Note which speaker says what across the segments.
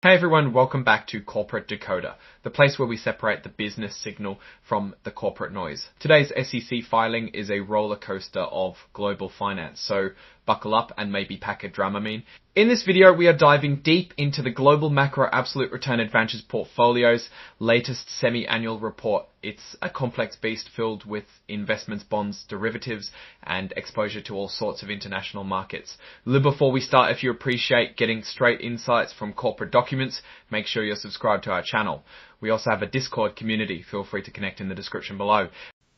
Speaker 1: Hey everyone, welcome back to Corporate Decoder, the place where we separate the business signal from the corporate noise. Today's SEC filing is a roller coaster of global finance, so buckle up and maybe pack a Dramamine. In this video, we are diving deep into the Global Macro Absolute Return Advantage Portfolio's latest semi-annual report. It's a complex beast filled with investments, bonds, derivatives, and exposure to all sorts of international markets. Before we start, if you appreciate getting straight insights from corporate documents, make sure you're subscribed to our channel. We also have a Discord community. Feel free to connect in the description below.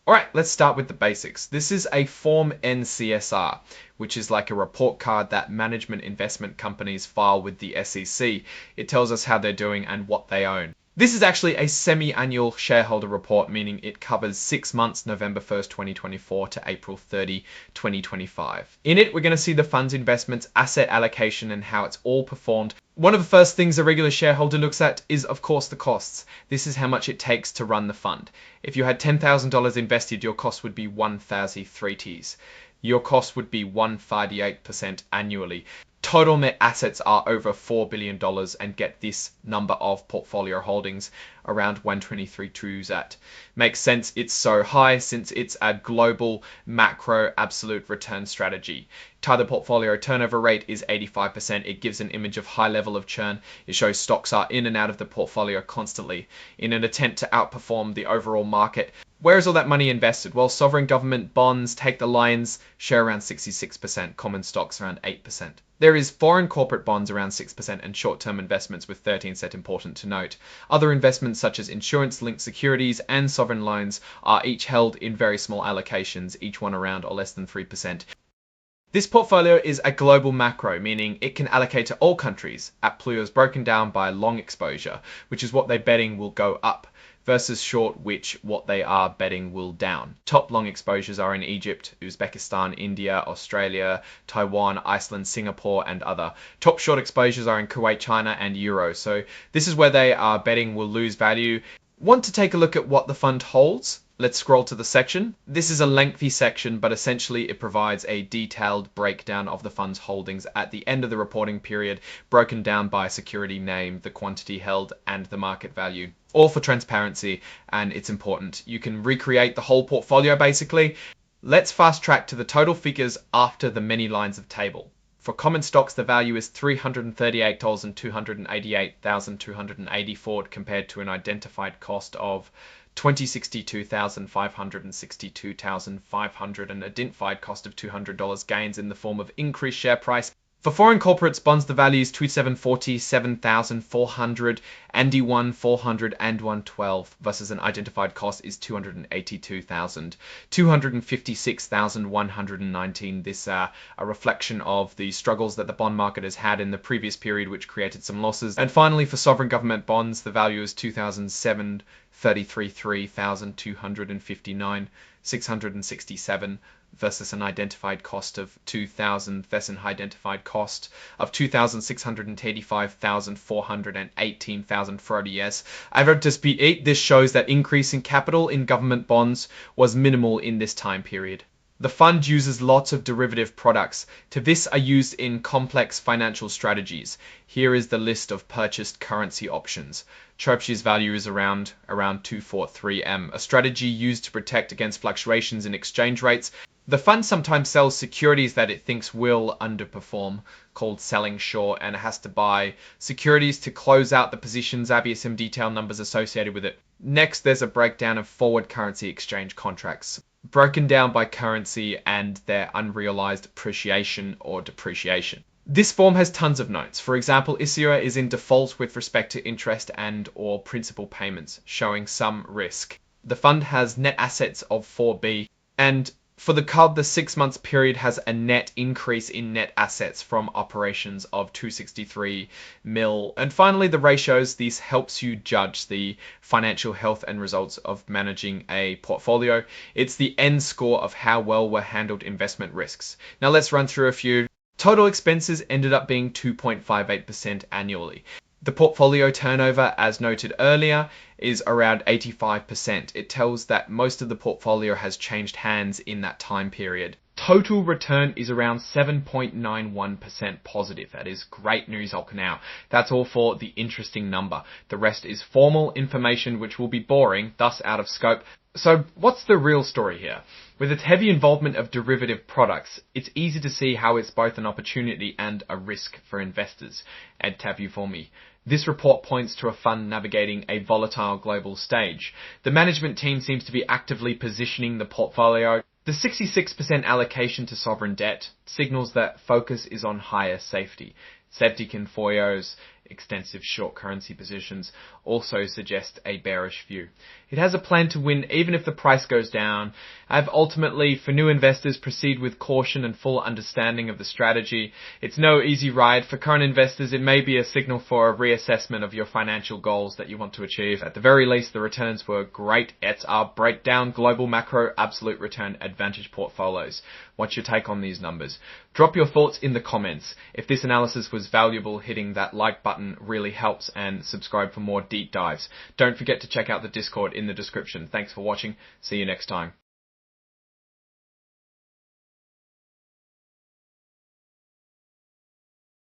Speaker 1: Alright, let's start with the basics. This is a Form N-CSR, which is like a report card that management investment companies file with the SEC. It tells us how they're doing and what they own. This is actually a semi-annual shareholder report, meaning it covers 6 months, November 1st, 2024 to April 30, 2025. In it, we're going to see the fund's investments, asset allocation, and how it's all performed. One of the first things a regular shareholder looks at is, of course, the costs. This is how much it takes to run the fund. If you had $10,000 invested, your cost would be 1,003 Ts. Your cost would be 158% annually. Total net assets are over $4 billion, and get this number of portfolio holdings around 123 twos at. Makes sense it's so high since it's a global macro absolute return strategy. Target portfolio turnover rate is 85%. It gives an image of high level of churn. It shows stocks are in and out of the portfolio constantly in an attempt to outperform the overall market. Where is all that money invested? Well, sovereign government bonds take the lion's share around 66%, common stocks around 8%. There is foreign corporate bonds around 6% and short-term investments with 13% important to note. Other investments such as insurance-linked securities and sovereign loans are each held in very small allocations, each one around or less than 3%. This portfolio is a global macro, meaning it can allocate to all countries. AppLuo is broken down by long exposure, which is what they're betting will go up, versus short, which what they are betting will down. Top long exposures are in Egypt, Uzbekistan, India, Australia, Taiwan, Iceland, Singapore, and other. Top short exposures are in Kuwait, China, and Euro. So this is where they are betting will lose value. Want to take a look at what the fund holds? Let's scroll to the section. This is a lengthy section, but essentially it provides a detailed breakdown of the fund's holdings at the end of the reporting period, broken down by security name, the quantity held, and the market value. All for transparency, and it's important. You can recreate the whole portfolio basically. Let's fast track to the total figures after the many lines of table. For common stocks, the value is $338,288,284 compared to an identified cost of $262,562,500 and identified cost of $200 gains in the form of increased share price. For foreign corporates bonds, the value is 2740, 7,400, Andy 400, and 112 versus an identified cost is 282,000, 256,119. This a reflection of the struggles that the bond market has had in the previous period, which created some losses. And finally, for sovereign government bonds, the value is 2,733, 3,259, 667 versus an identified cost of 2,000 versus an identified cost of 2,685,400 and 18,000 for ODS. However, dispute 8, this shows that increase in capital in government bonds was minimal in this time period. The fund uses lots of derivative products. To this are used in complex financial strategies. Here is the list of purchased currency options. Tropshi's value is around 243M, a strategy used to protect against fluctuations in exchange rates. The fund sometimes sells securities that it thinks will underperform, called selling short, and it has to buy securities to close out the positions, ABSM detail numbers associated with it. Next, there's a breakdown of forward currency exchange contracts, broken down by currency and their unrealized appreciation or depreciation. This form has tons of notes. For example, Isio is in default with respect to interest and or principal payments, showing some risk. The fund has net assets of 4B, and for the CUB, the 6 months period has a net increase in net assets from operations of 263 mil. And finally, the ratios. This helps you judge the financial health and results of managing a portfolio. It's the N score of how well were handled investment risks. Now let's run through a few. Total expenses ended up being 2.58% annually. The portfolio turnover, as noted earlier, is around 85%. It tells that most of the portfolio has changed hands in that time period. Total return is around 7.91% positive. That is great news, Okinawa. That's all for the interesting number. The rest is formal information which will be boring, thus out of scope. So what's the real story here? With its heavy involvement of derivative products, it's easy to see how it's both an opportunity and a risk for investors. Ed tab you for me. This report points to a fund navigating a volatile global stage. The management team seems to be actively positioning the portfolio. The 66% allocation to sovereign debt signals that focus is on higher safety. Safety Kinfoyo's extensive short currency positions also suggest a bearish view. It has a plan to win even if the price goes down. Ultimately, for new investors, proceed with caution and full understanding of the strategy. It's no easy ride. For current investors, it may be a signal for a reassessment of your financial goals that you want to achieve. At the very least, the returns were great. It's our breakdown global macro absolute return advantage portfolios. What's your take on these numbers? Drop your thoughts in the comments. If this analysis was valuable, hitting that like button really helps, and subscribe for more deep dives. Don't forget to check out the Discord in the description. Thanks for watching. See you next time.